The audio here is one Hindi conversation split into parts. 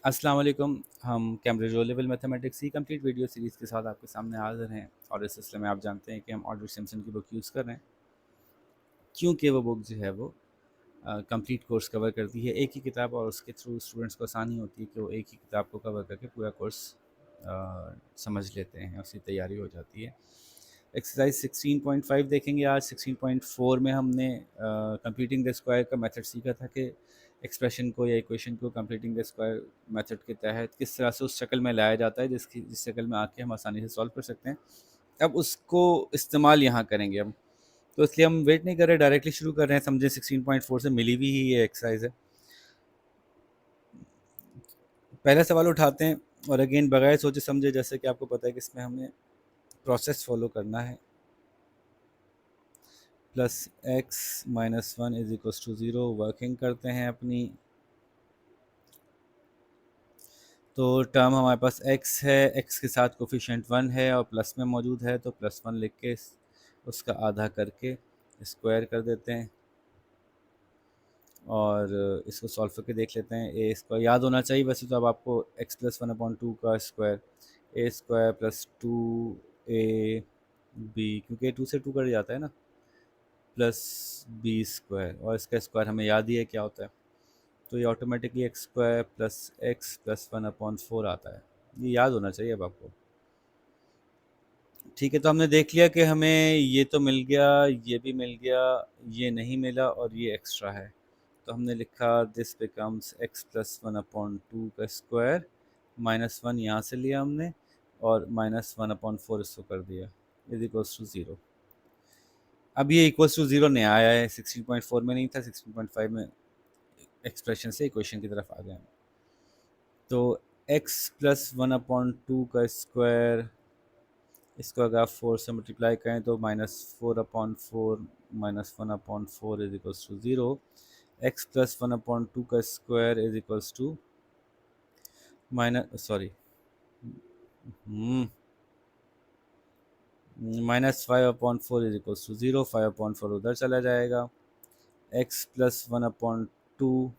अस्सलाम वालेकुम। हम कैम्ब्रिज ओ लेवल मैथमेटिक्स की कंप्लीट वीडियो सीरीज़ के साथ आपके सामने हाज़िर हैं और इस सिलसिले में आप जानते हैं कि हम ऑल्ड्रिच सिम्पसन की बुक यूज़ कर रहे हैं, क्योंकि वो बुक जो है वो कंप्लीट कोर्स कवर करती है एक ही किताब, और उसके थ्रू स्टूडेंट्स को आसानी होती है कि वो एक ही किताब को कवर करके पूरा कोर्स समझ लेते हैं, उसकी तैयारी हो जाती है। एक्सरसाइज 16.5 देखेंगे आज। 16.4 में हमने कंप्लीटिंग द स्क्वायर का मेथड सीखा था कि एक्सप्रेशन को या इक्वेशन को कंप्लीटिंग द स्क्वायर मेथड के तहत किस तरह से उस शक्ल में लाया जाता है जिस शक्ल में आके हम आसानी से सॉल्व कर सकते हैं। अब उसको इस्तेमाल यहाँ करेंगे हम, तो इसलिए हम वेट नहीं कर रहे, डायरेक्टली शुरू कर रहे हैं। समझे 16.4 से मिली हुई ही ये एक्सरसाइज है। पहला सवाल उठाते हैं और अगेन बगैर सोचे समझे, जैसे कि आपको पता है कि इसमें हमें प्रोसेस फॉलो करना है। Plus x minus one is equals to zero. Working करते हैं अपनी। तो टर्म हमारे पास x है, x के साथ कोफिशिएंट 1 है और प्लस में मौजूद है, तो प्लस वन लिख के उसका आधा करके स्क्वायर कर देते हैं और इसको सॉल्व करके देख लेते हैं। ए स्क्वायर याद होना चाहिए वैसे तो। अब आपको x plus one upon two का square, A square plus two A B, क्योंकि ए टू से टू कट जाता है ना, प्लस बी स्क्वायर, और इसका स्क्वायर हमें याद ही है क्या होता है। तो ये automatically x square plus x plus one upon four आता है। ये याद होना चाहिए अब आपको। ठीक है, तो हमने देख लिया कि हमें ये तो मिल गया, ये भी मिल गया, ये नहीं मिला और ये एक्स्ट्रा है। तो हमने लिखा this becomes x plus one upon two का स्क्वायर, माइनस वन यहाँ से लिया हमने और माइनस वन अपॉन फोर इसको कर दिया, इज इक्वल्स टू ज़ीरो। अब ये इक्वल्स टू ज़ीरो नहीं आया है, 16.4 में नहीं था, 16.5 में एक्सप्रेशन से इक्वेशन की तरफ आ गए हैं। तो x plus one upon two का स्क्वायर, इसको अगर आप फोर से मल्टीप्लाई करें तो minus four upon four minus one upon four is equals to zero. X plus one upon two का square is equals to minus sorry minus five upon four is equals to zero. Five upon four उधर चला जाएगा। X plus one upon two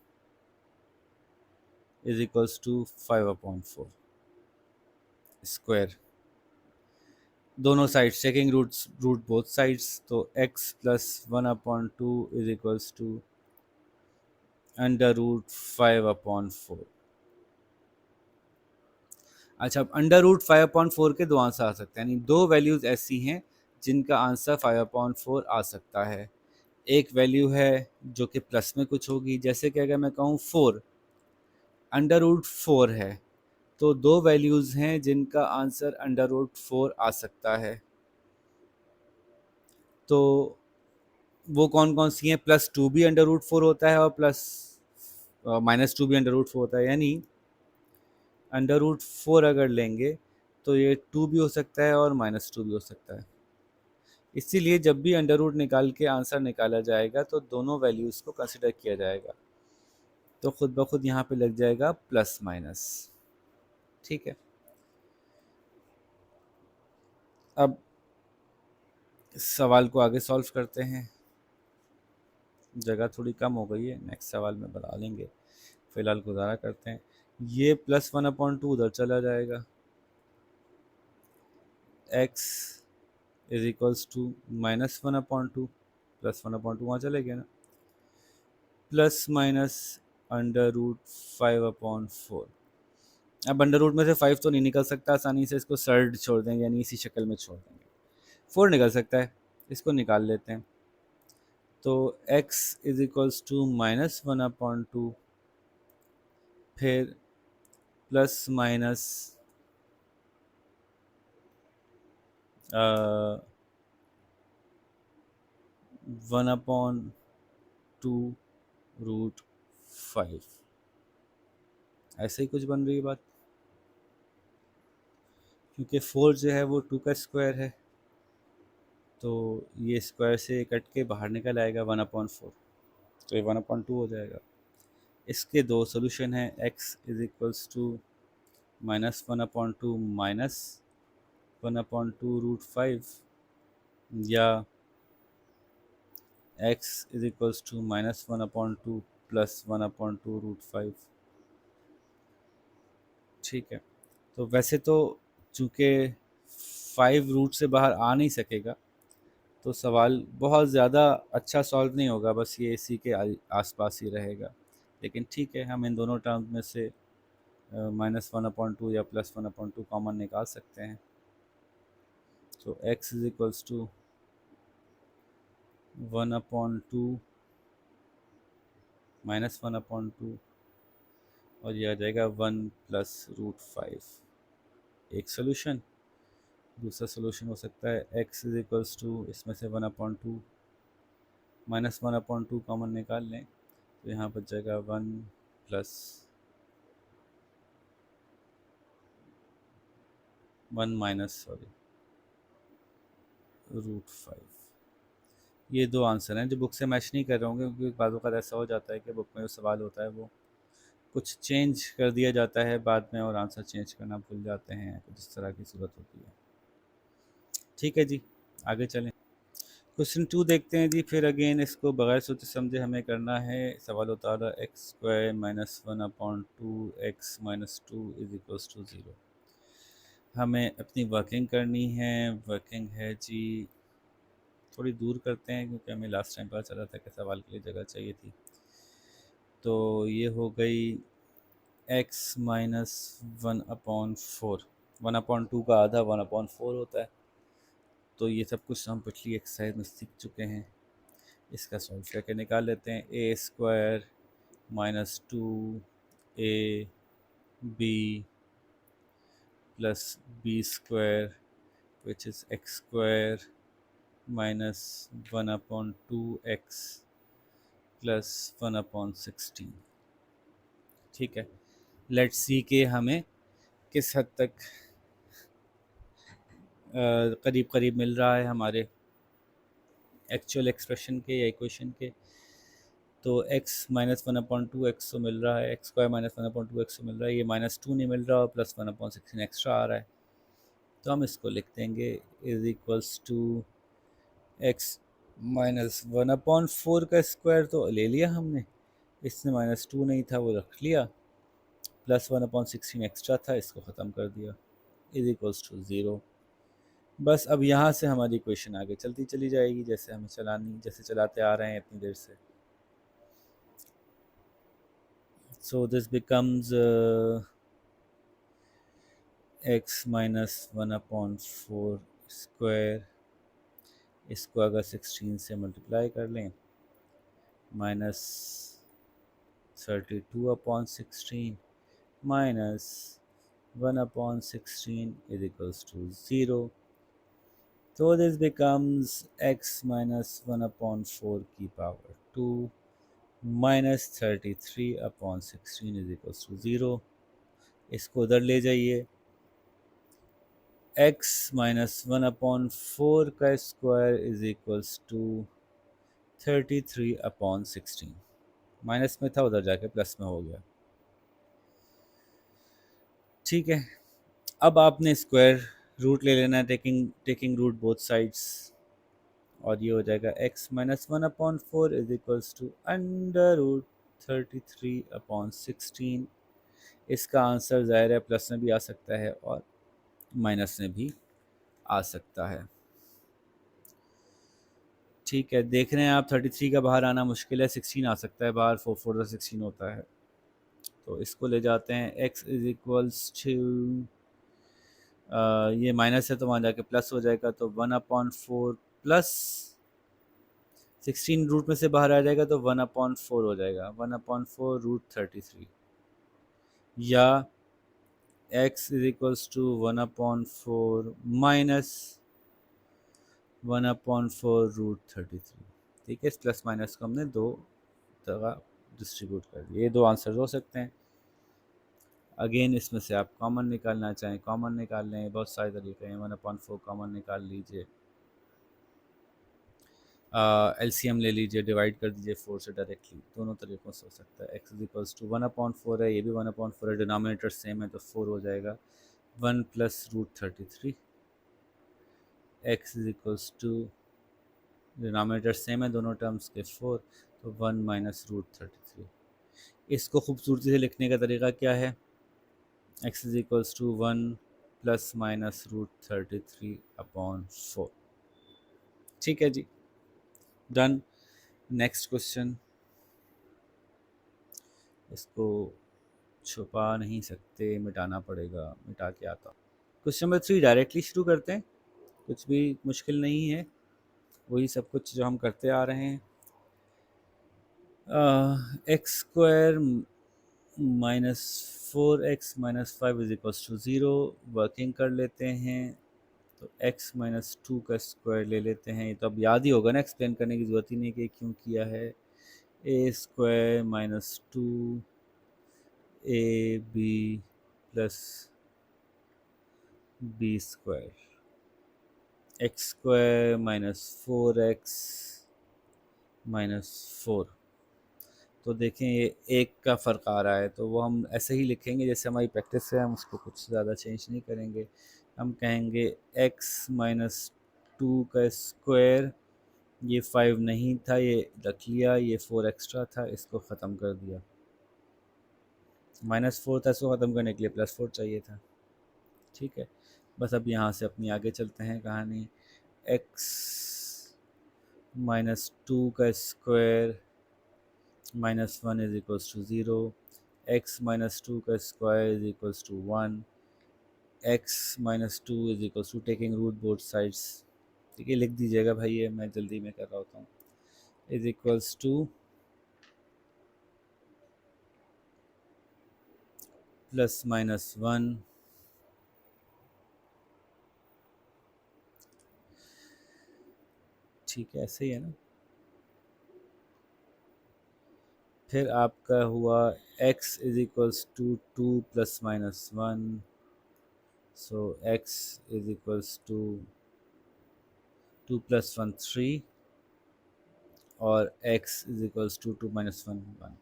is equals to five upon four square. दोनों sides checking root both sides, तो x plus one upon two is equals to under root five upon four. अच्छा, अब under root five upon four के दो आंसर आ सकते हैं, यानी दो वैल्यूज ऐसी हैं जिनका आंसर फाइव अपॉन फोर आ सकता है। एक वैल्यू है जो कि प्लस में कुछ होगी, जैसे कि अगर मैं कहूँ फोर अंडर रूट फोर है, तो दो वैल्यूज़ हैं जिनका आंसर अंडर रूट फोर आ सकता है। तो वो कौन कौन सी हैं? प्लस टू भी अंडर रूट फोर होता है और प्लस माइनस टू भी अंडर रूट फोर होता है, यानी अंडर रूट फोर अगर लेंगे तो ये टू भी हो सकता है और माइनस टू भी हो सकता है। इसीलिए जब भी अंडर रूट निकाल के आंसर निकाला जाएगा तो दोनों वैल्यूज़ को कंसिडर किया जाएगा, तो खुद ब खुद यहाँ पे लग जाएगा प्लस माइनस। ठीक है, अब सवाल को आगे सॉल्व करते हैं। जगह थोड़ी कम हो गई है, नेक्स्ट सवाल में बना लेंगे, फिलहाल गुजारा करते हैं। ये प्लस वन अपॉइंट टू उधर चला जाएगा, x is equals to minus one upon two, plus one upon two वहाँ चले गए ना, plus minus under root five upon four. अब अंडर रूट में से फाइव तो नहीं निकल सकता आसानी से, इसको सर्ड छोड़ देंगे, यानी इसी शक्ल में छोड़ देंगे। फोर निकल सकता है, इसको निकाल लेते हैं। तो x is equals to minus one upon two, फिर plus minus one upon two root five. ऐसे ही कुछ बन रही है बात, क्योंकि फोर जो है वो टू का स्क्वायर है, तो ये स्क्वायर से कट के बाहर निकल आएगा वन अपॉन फोर, तो ये वन अपॉन टू हो जाएगा। इसके दो सोल्यूशन हैं, x is equals to minus one upon two minus one upon two root five, या x is equals to minus one upon two plus one upon two root five. ठीक है, तो वैसे तो चूँकि 5 रूट से बाहर आ नहीं सकेगा, तो सवाल बहुत ज़्यादा अच्छा सॉल्व नहीं होगा, बस ये इसी के आसपास ही रहेगा। लेकिन ठीक है, हम इन दोनों टर्म्स में से -1/2 या +1/2 कॉमन निकाल सकते हैं। तो x इज इक्वल्स टू 1/2 -1/2 और ये आ जाएगा 1 + √5। एक सोल्यूशन। दूसरा सोल्यूशन हो सकता है x इज इक्वल्स टू, इसमें से 1/2 -1/2 कॉमन निकाल लें, तो यहाँ बच जाएगा 1 प्लस 1 माइनस √5। ये दो आंसर हैं जो बुक से मैच नहीं कर रहे होंगे, क्योंकि बाज़ औक़ात ऐसा हो जाता है कि बुक में जो सवाल होता है वो कुछ चेंज कर दिया जाता है बाद में, और आंसर चेंज करना भूल जाते हैं, कुछ इस तरह की सूरत होती है। ठीक है जी, आगे चलें। क्वेश्चन 2 देखते हैं जी। फिर अगेन इसको बगैर सोचे समझे हमें करना है। सवाल होता है x² - 1/2 x - 2 is equals to 0। हमें अपनी वर्किंग करनी है। वर्किंग है जी, थोड़ी दूर करते हैं क्योंकि हमें लास्ट टाइम पता चला था कि सवाल के लिए जगह चाहिए थी। तो ये हो गई x - 1/4। 1/2 का आधा 1/4 होता है। तो ये सब कुछ हम पिछली एक्सरसाइज में सीख चुके हैं। इसका सॉल्व करके निकाल लेते हैं। a² - 2ab plus b² which is x² - 1/2x plus 1/16। ठीक है, लेट्स सी के हमें किस हद तक करीब करीब मिल रहा है हमारे एक्चुअल एक्सप्रेशन के या इक्वेशन के। तो x - 1/2 x तो मिल रहा है, x² - 1/2 x तो मिल रहा है, ये -2 नहीं मिल रहा और प्लस 1/16 एक्स्ट्रा आ रहा है। तो हम इसको लिख देंगे इज इक्वल्स टू x - 1/4 का स्क्वायर तो ले लिया हमने, इसमें -2 नहीं था वो रख लिया, प्लस 1/16 एक्स्ट्रा था, इसको ख़त्म कर दिया, इज इक्वल्स टू 0। बस अब यहाँ से हमारी इक्वेशन आगे चलती चली जाएगी जैसे हमें चलानी, जैसे चलाते आ रहे हैं इतनी देर से। So this becomes x - 1/4 square, इसको अगर 16 से मल्टीप्लाई कर लें, -32/16 minus 1/16 is equals to 0. So this becomes x minus 1/4 की power 2 minus 33/16 is equals to 0. इसको उधर ले जाइए, x minus 1/4 का square is equals to 33/16। Minus में था, उधर जाके प्लस में हो गया। ठीक है, अब आपने स्क्वायर रूट ले लेना है, टेकिंग रूट बोथ साइड्स, और ये हो जाएगा x - 1/4 इज इक्वल्स टू √33/16। इसका आंसर ज़ाहिर है प्लस में भी आ सकता है और माइनस में भी आ सकता है। ठीक है, देख रहे हैं आप 33 का बाहर आना मुश्किल है, 16 आ सकता है बाहर, 4 4 16 होता है। तो इसको ले जाते हैं, x इज इक्वल्स टू, ये माइनस है तो वहाँ जाके प्लस हो जाएगा, तो 1/4 प्लस 16 रूट में से बाहर आ जाएगा तो 1/4 हो जाएगा, 1/4 √33, या x is equals to 1/4 minus 1/4 √33। ठीक है, इस प्लस माइनस को हमने दो जगह डिस्ट्रीब्यूट कर दिया। ये दो आंसर हो सकते हैं। अगेन इसमें से आप कॉमन निकालना चाहें कॉमन निकाल लें, बहुत सारे तरीके हैं। 1/4 कॉमन निकाल लीजिए, एलसीएम ले लीजिए, डिवाइड कर दीजिए 4 से डायरेक्टली, दोनों तरीक़ों से हो सकता है। x इज इक्वल्स टू 1/4 है, ये भी 1/4 है, डिनोमिनेटर सेम है तो 4 हो जाएगा, 1 plus √33। x is equals to, denominator same है दोनों टर्म्स के, 4, तो 1 माइनस √33। इसको खूबसूरती से लिखने का तरीका क्या है, x is equals to 1 plus minus √33/4। ठीक है जी, डन। नेक्स्ट क्वेश्चन, इसको छुपा नहीं सकते, मिटाना पड़ेगा, मिटा के आता। क्वेश्चन नंबर 3 डायरेक्टली शुरू करते हैं, कुछ भी मुश्किल नहीं है, वही सब कुछ जो हम करते आ रहे हैं। X square minus 4x - 5 = 0 working कर लेते हैं। तो x - 2 का स्क्वायर ले लेते हैं। ये तो अब याद ही होगा ना, एक्सप्लेन करने की ज़रूरत ही नहीं कि क्यों किया है। a² - 2 ab plus b² x² - 4x - 4। तो देखें ये एक का फ़र्क आ रहा है, तो वो हम ऐसे ही लिखेंगे जैसे हमारी प्रैक्टिस है, हम उसको कुछ ज़्यादा चेंज नहीं करेंगे। हम कहेंगे x - 2 का स्क्वायर, ये 5 नहीं था, ये रख लिया, ये 4 एक्स्ट्रा था, इसको ख़त्म कर दिया। -4 था, इसको ख़त्म करने के लिए +4 चाहिए था। ठीक है, बस अब यहाँ से अपनी आगे चलते हैं कहानी। x - 2 का स्क्वायर -1 = 0, x - 2 का square = 1, x - 2 taking root both sides. ठीक है, लिख दीजिएगा भाई, ये मैं जल्दी में कर रहा होता हूँ। = +-1, ठीक है, ऐसे ही है ना। फिर आपका हुआ x = 2 +-1, सो x = 2 + 1 3 और x = 2 - 1 1।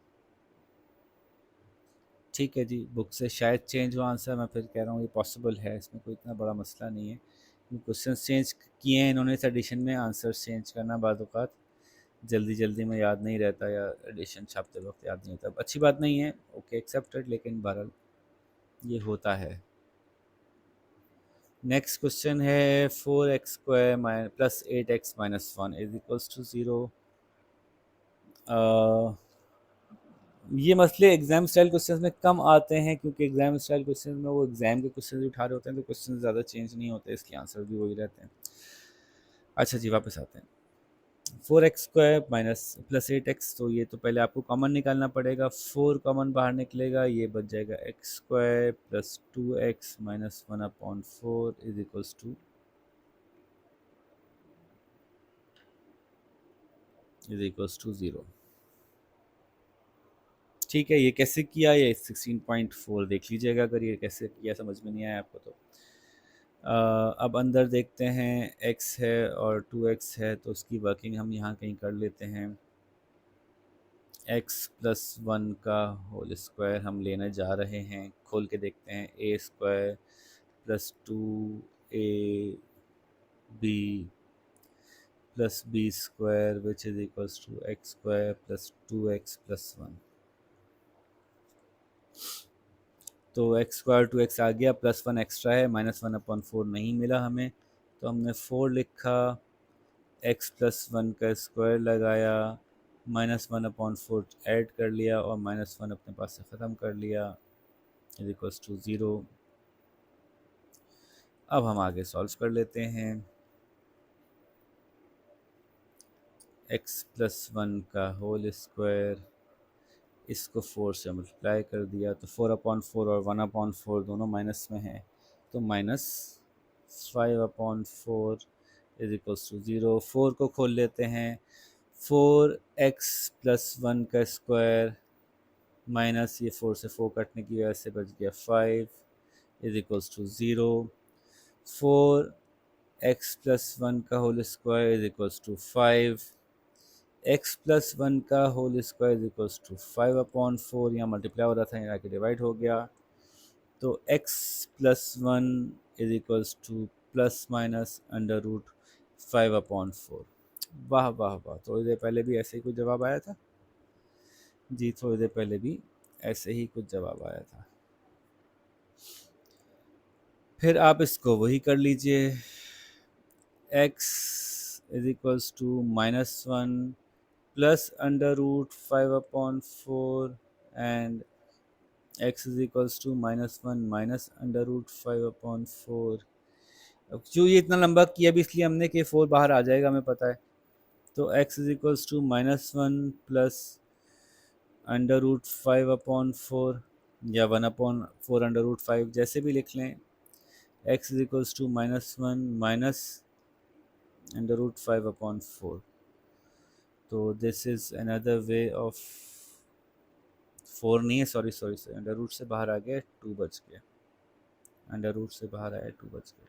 ठीक है जी, बुक से शायद चेंज हुआ आंसर, मैं फिर कह रहा हूँ ये पॉसिबल है, इसमें कोई इतना बड़ा मसला नहीं है। क्वेश्चन चेंज किए हैं इन्होंने इस एडिशन में, आंसर चेंज करना बाद औक़ात जल्दी जल्दी में याद नहीं रहता, या एडिशन छापते वक्त याद नहीं होता, अच्छी बात नहीं है, ओके एक्सेप्टेड, लेकिन बहरहाल ये होता है। नेक्स्ट क्वेश्चन है 4x² + 8x - 1 = 0। ये मसले एग्जाम स्टाइल क्वेश्चंस में कम आते हैं, क्योंकि एग्जाम स्टाइल क्वेश्चंस में वो एग्जाम के क्वेश्चंस उठा रहे होते हैं, तो क्वेश्चन ज़्यादा चेंज नहीं होते, इसके आंसर भी वही रहते हैं। अच्छा जी, वापस आते हैं। 4x² +8x, तो ये तो पहले आपको कॉमन निकालना पड़ेगा। 4 कॉमन बाहर निकलेगा, ये बच जाएगा x² + 2x - 1/4 = 0। ठीक है, ये कैसे किया, ये 16.4 देख लीजिएगा अगर ये कैसे किया समझ में नहीं आया आपको तो। अब अंदर देखते हैं, x है और 2x है, तो उसकी वर्किंग हम यहाँ कहीं कर लेते हैं। x + 1 का होल स्क्वायर हम लेने जा रहे हैं, खोल के देखते हैं। a² + 2ab + b² which is equals to x² + 2x + 1। तो x² 2x आ गया, +1 एक्स्ट्रा है, -1/4 नहीं मिला हमें, तो हमने 4 लिखा, x + 1 का स्क्वायर लगाया, -1/4 ऐड कर लिया और -1 अपने पास से ख़त्म कर लिया, = 0। अब हम आगे सॉल्व कर लेते हैं। x + 1 का होल स्क्वायर, इसको 4 से मल्टीप्लाई कर दिया, तो 4/4 और 1/4 दोनों माइनस में हैं, तो -5/4 = 0। 4 को खोल लेते हैं। 4x + 1 का स्क्वायर माइनस ये 4 से 4 कटने की वजह से बच गया 5 = 0। 4x + 1 का होल स्क्वायर = 5, x + 1 का होल स्क्वायर = 5/4, यहाँ मल्टीप्लाई हो रहा था, यहाँ के डिवाइड हो गया, तो x + 1 ± √5/4। वाह वाह वाह, थोड़ी देर पहले भी ऐसे ही कुछ जवाब आया था जी, थोड़ी देर पहले भी ऐसे ही कुछ जवाब आया था। फिर आप इसको वही कर लीजिए, x is equals to -1 plus under root 5/4 and x is equals to -1 minus under root 5/4। अब जो ये इतना लंबा किया भी इसलिए हमने कि 4 बाहर आ जाएगा, हमें पता है। तो x is equals to -1 plus under root 5/4 या 1/4 अंडर रूट 5, जैसे भी लिख लें। x is equals to -1 minus under root 5/4। तो this is another way of, 4 नहीं है, sorry sorry sorry, under root से बाहर आ गया, 2 बच गया, अंडर रूट से बाहर आया, 2 बच गया।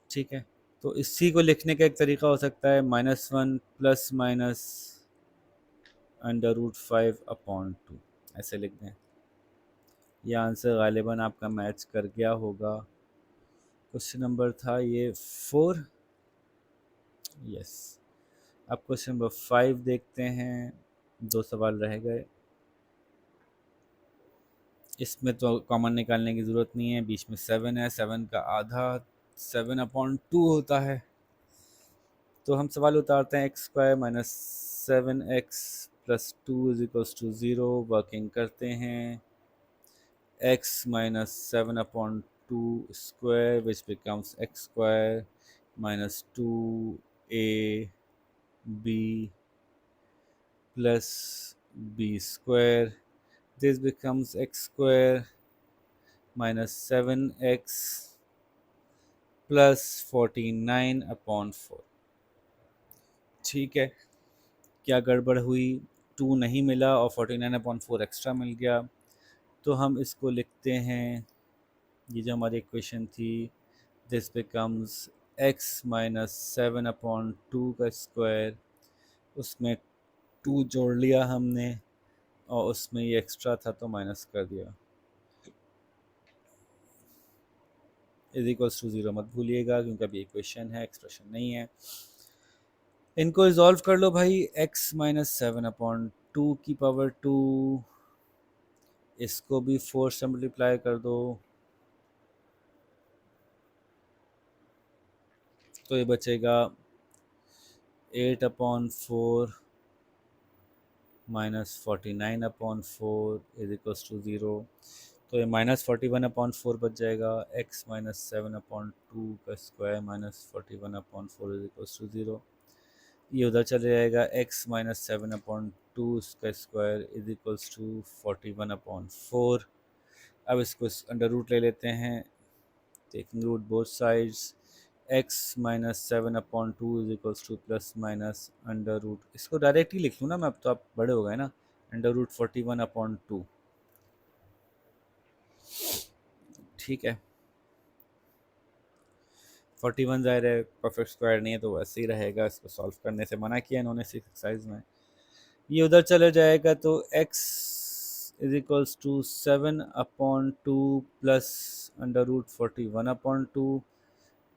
ठीक है, तो इसी को लिखने का एक तरीका हो सकता है -1 प्लस माइनस अंडर रूट 5/2, ऐसे लिख दें। यह आंसर गालिबा आपका मैच कर गया होगा। क्वेश्चन नंबर था ये 4। यस। अब क्वेश्चन नंबर 5 देखते हैं, 2 सवाल रह गए। इसमें तो कॉमन निकालने की ज़रूरत नहीं है, बीच में 7 है, 7 का आधा 7/2 होता है। तो हम सवाल उतारते हैं, x² minus 7x plus 2 is equals to 0। Working करते हैं, x minus 7/2 square which becomes x² minus 2a b plus b square, this becomes x² minus 7x plus 49/4। ठीक है, क्या गड़बड़ हुई, 2 नहीं मिला और 49/4 एक्स्ट्रा मिल गया। तो हम इसको लिखते हैं, ये जो हमारी इक्वेशन थी, दिस बिकम्स x माइनस 7/2 का स्क्वायर, उसमें 2 जोड़ लिया हमने और उसमें ये एक्स्ट्रा था तो माइनस कर दिया, इज इक्वल्स टू 0 मत भूलिएगा क्योंकि अभी इक्वेशन है, एक्सप्रेशन नहीं है। इनको रिजॉल्व कर लो भाई, x माइनस 7/2 की पावर 2, इसको भी 4 से मल्टीप्लाई कर दो, तो ये बचेगा 8/4 माइनस 49/4 इज इक्वल्स टू 0। तो ये माइनस 41/4 बच जाएगा, x माइनस 7/2 का square minus 41/4 is equals to 0। ये उधर चले जाएगा, x माइनस 7/2 का स्क्वायर इज इक्वल्स टू 41/4। अब इसको अंडर रूट ले लेते हैं, taking root both sides, x minus 7/2 is equals to plus minus under root, इसको डायरेक्ट ही लिख लूँ ना मैं, अब तो आप बड़े हो गए ना, अंडर रूट 41/2। ठीक है, 41 ज़ाहिर है परफेक्ट स्क्वायर नहीं है तो वैसे ही रहेगा, इसको सॉल्व करने से मना किया इन्होंने इस एक्सरसाइज में। ये उधर चले जाएगा तो x is equals to 7/2 plus under root 41/2,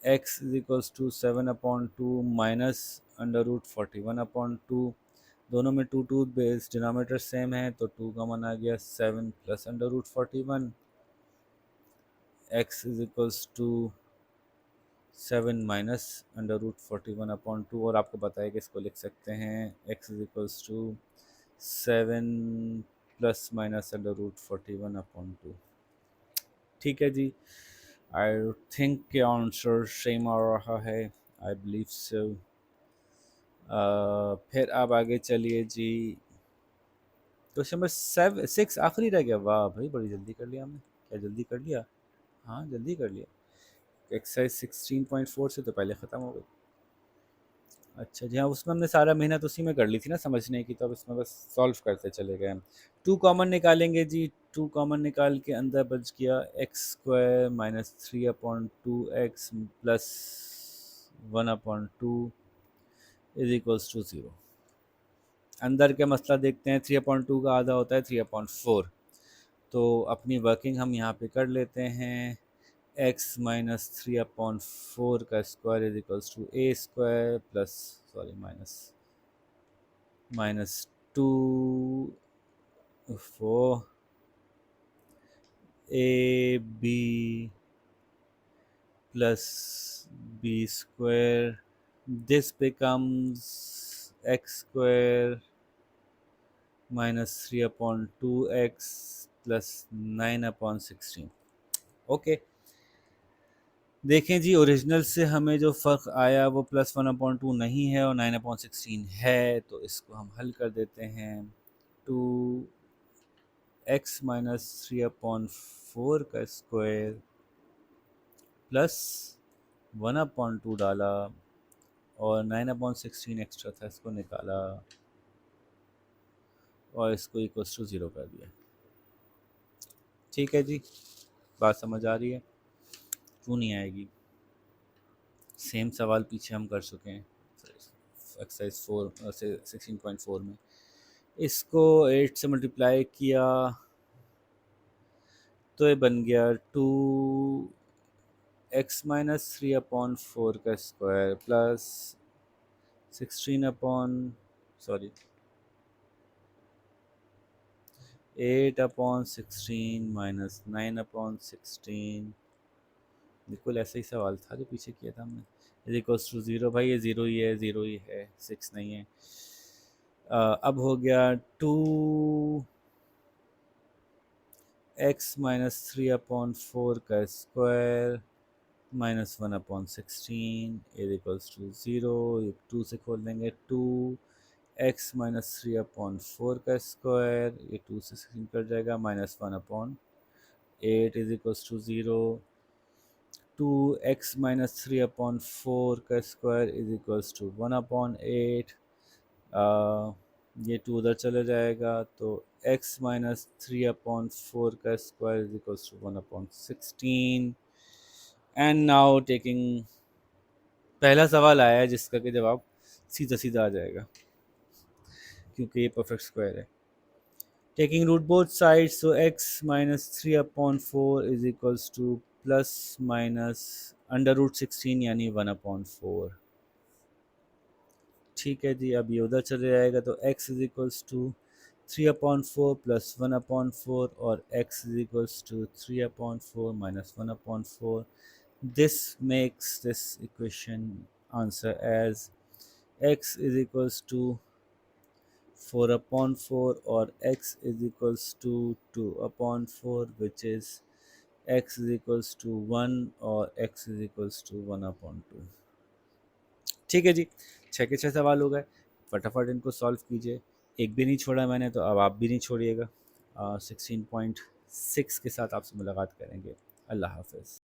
x is equals to 7/2 minus under root 41/2। दोनों में 2 बेस डिनोमिनेटर सेम है तो 2 कॉमन आ गया, 7 plus under root 41, x is equals to 7 minus under root 41/2। और आपको बताया कि इसको लिख सकते हैं, x is equals to 7 plus minus under root 41/2। ठीक है जी, आई थिंक के आंसर सेम आ रहा है, आई बिलीव सो। फिर आप आगे चलिए जी, क्वेश्चन नंबर 6 आखिरी रह गया। वाह भाई, बड़ी जल्दी कर लिया हमने। क्या जल्दी कर लिया? हाँ जल्दी कर लिया। एक्सरसाइज 16.4 से तो पहले ख़त्म हो गई। अच्छा जी हाँ, उसमें हमने सारा मेहनत उसी में कर ली थी ना समझने की, तो अब इसमें बस सॉल्व करते चले गए हम। 2 कॉमन निकालेंगे जी, 2 कॉमन निकाल के अंदर बच गया x² minus 3/2x plus 1/2 is equals to 0। अंदर के मसला देखते हैं, 3/2 का आधा होता है 3/4। तो अपनी वर्किंग हम यहाँ पे कर लेते हैं, x माइनस 3/4 का square is equals to a square plus, sorry minus 2 4 a b plus b square, this becomes x square minus 3 upon 2x plus 9 upon 16। Okay, देखें जी, ओरिजिनल से हमें जो फ़र्क आया वो +1/2 नहीं है और 9/16 है, तो इसको हम हल कर देते हैं। 2x माइनस 3/4 का स्क्वायर प्लस 1/2 डाला और 9/16 एक्स्ट्रा था, इसको निकाला और इसको इक्वल्स टू 0 कर दिया। ठीक है जी, बात समझ आ रही है? क्यों नहीं आएगी? सेम सवाल पीछे हम कर चुके हैं एक्सरसाइज 4 से 16.4 में। इसको 8 से मल्टीप्लाई किया तो ये बन गया 2x माइनस 3/4 का square plus 16 upon sorry 8/16 minus 9/16, बिल्कुल ऐसा ही सवाल था जो पीछे किया था हमने। Is equals to 0। भाई ये 0 ही है, 0 ही है, 6 नहीं है। अब हो गया 2x माइनस 3/4 का square minus 1/16 is equals to 0। ये 2 से खोल देंगे, 2x माइनस 3/4 का स्क्वायर, ये 2 से 16 कट जाएगा, minus 1/8 is equals to 0। 2x minus 3/4 का स्क्वायर इज इक्वल्स टू 1/8। ये 2 उधर चले जाएगा, तो x माइनस 3/4 का square is equals to 1/16। And now taking, पहला सवाल आया है जिसका कि जवाब सीधा सीधा आ जाएगा क्योंकि ये परफेक्ट स्क्वायर है। Taking root both sides, so x minus 3/4 is equals to plus minus √16 यानी 1/4। ठीक है जी, अब ये उधर चले जाएगा, तो x is equals to 3/4 plus 1/4 और x is equals to 3/4 minus 1/4। This makes this equation answer as x is equals to 4/4 or x is equals to 2/4, which is x is equals to 1 और x is equals to 1/2। ठीक है जी, 6 के 6 सवाल हो गए। फटाफट इनको सॉल्व कीजिए, एक भी नहीं छोड़ा मैंने, तो अब आप भी नहीं छोड़िएगा। 16.6 के साथ आपसे मुलाकात करेंगे। अल्लाह हाफ़िज़।